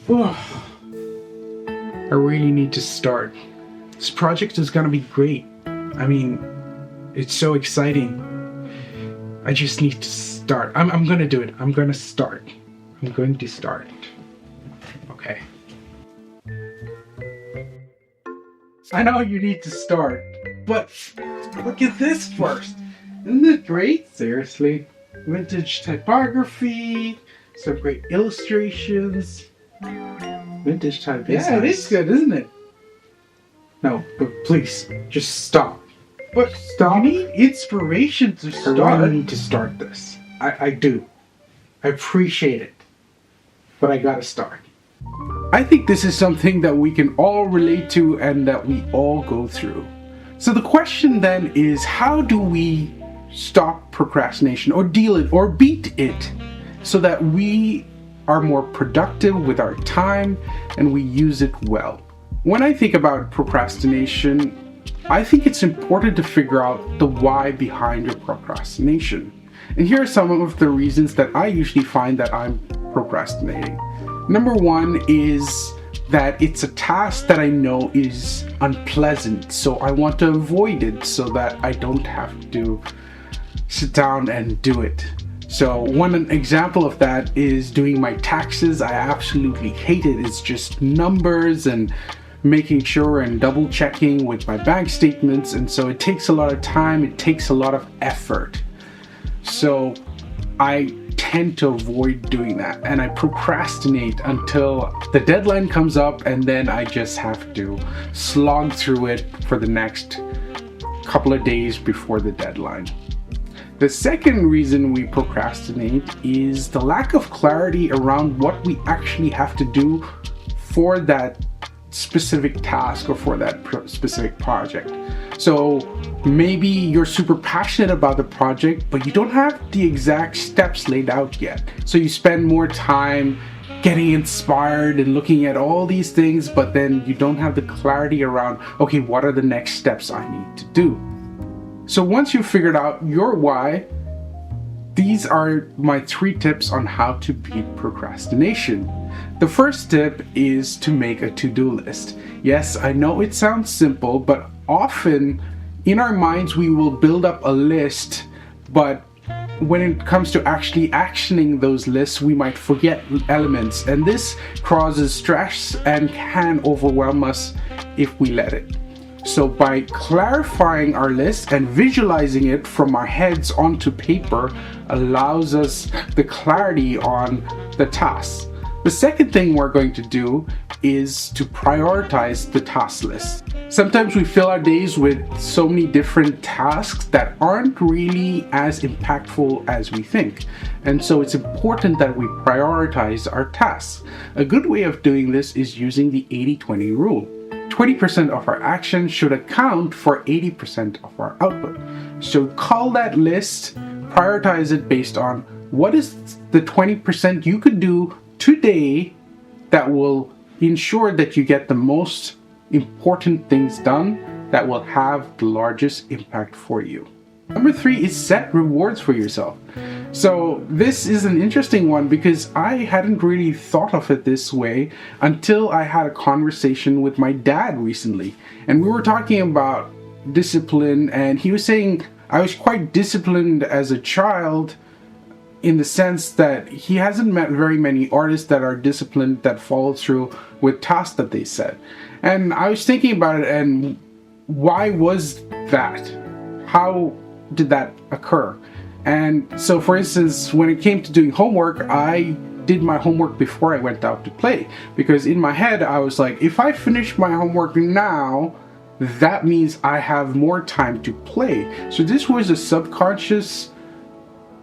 Oh, I really need to start. This project is gonna be great. I mean, it's so exciting. I just need to start. I'm gonna do it. I'm gonna start. I'm going to start. Okay. I know you need to start, but look at this first. Isn't it great? Seriously. Vintage typography, some great illustrations. Vintage type. Yeah, it is good, isn't it? No, but please, just stop. But stop. You need inspiration to start. I really need to start this. I do. I appreciate it. But I gotta start. I think this is something that we can all relate to and that we all go through. So the question then is, how do we stop procrastination or deal it or beat it so that we are more productive with our time and we use it well? When I think about procrastination, I think it's important to figure out the why behind your procrastination. And here are some of the reasons that I usually find that I'm procrastinating. Number one is that it's a task that I know is unpleasant, so I want to avoid it so that I don't have to sit down and do it. So one example of that is doing my taxes. I absolutely hate it. It's just numbers and making sure and double checking with my bank statements, and so it takes a lot of time, it takes a lot of effort. So I tend to avoid doing that and I procrastinate until the deadline comes up, and then I just have to slog through it for the next couple of days before the deadline. The second reason we procrastinate is the lack of clarity around what we actually have to do for that specific task or for that specific project. So maybe you're super passionate about the project, but you don't have the exact steps laid out yet. So you spend more time getting inspired and looking at all these things, but then you don't have the clarity around, okay, what are the next steps I need to do? So once you've figured out your why, these are my 3 tips on how to beat procrastination. The first tip is to make a to-do list. Yes, I know it sounds simple, but often in our minds we will build up a list, but when it comes to actually actioning those lists, we might forget elements, and this causes stress and can overwhelm us if we let it. So by clarifying our list and visualizing it from our heads onto paper allows us the clarity on the tasks. The second thing we're going to do is to prioritize the task list. Sometimes we fill our days with so many different tasks that aren't really as impactful as we think. And so it's important that we prioritize our tasks. A good way of doing this is using the 80-20 rule. 20% of our action should account for 80% of our output. So call that list, prioritize it based on what is the 20% you could do today that will ensure that you get the most important things done that will have the largest impact for you. Number 3 is set rewards for yourself. So this is an interesting one because I hadn't really thought of it this way until I had a conversation with my dad recently. And we were talking about discipline, and he was saying I was quite disciplined as a child in the sense that he hasn't met very many artists that are disciplined, that follow through with tasks that they set. And I was thinking about it, and why was that? How did that occur? And so for instance, when it came to doing homework, I did my homework before I went out to play, because in my head I was like, if I finish my homework now, that means I have more time to play. So this was a subconscious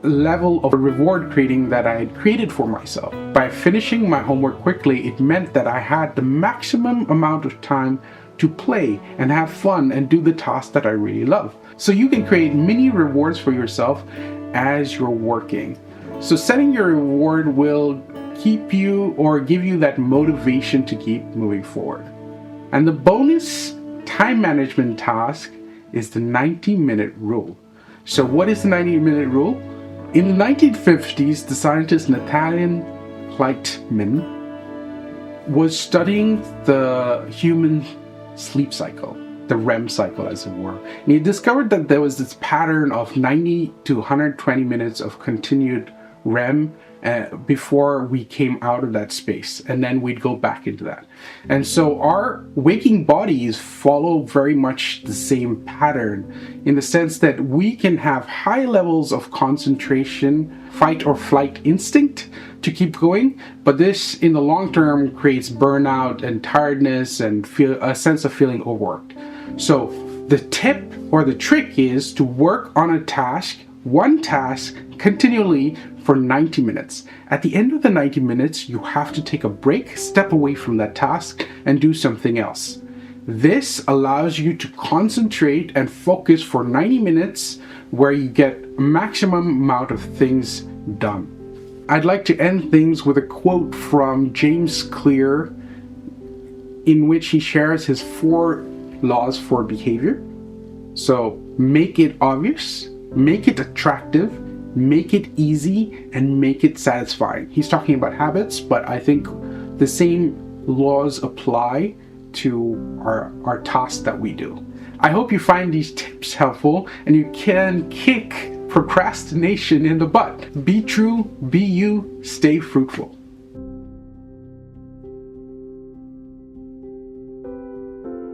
level of reward creating that I had created for myself. By finishing my homework quickly, it meant that I had the maximum amount of time to play and have fun and do the tasks that I really love. So you can create mini rewards for yourself as you're working. So setting your reward will keep you or give you that motivation to keep moving forward. And the bonus time management task is the 90-minute rule. So what is the 90-minute rule? In the 1950s, the scientist Nathaniel Lightman was studying the human sleep cycle, the REM cycle as it were. And he discovered that there was this pattern of 90 to 120 minutes of continued REM before we came out of that space, and then we'd go back into that. And so our waking bodies follow very much the same pattern, in the sense that we can have high levels of concentration, fight or flight instinct to keep going, but this in the long term creates burnout and tiredness and a sense of feeling overworked. So the tip or the trick is to work on a task, one task, continually for 90 minutes. At the end of the 90 minutes, you have to take a break, step away from that task, and do something else. This allows you to concentrate and focus for 90 minutes where you get maximum amount of things done. I'd like to end things with a quote from James Clear, in which he shares his 4 laws for behavior. So make it obvious, make it attractive, make it easy, and make it satisfying. He's talking about habits, but I think the same laws apply to our tasks that we do. I hope you find these tips helpful and you can kick procrastination in the butt. Be true, be you, stay fruitful.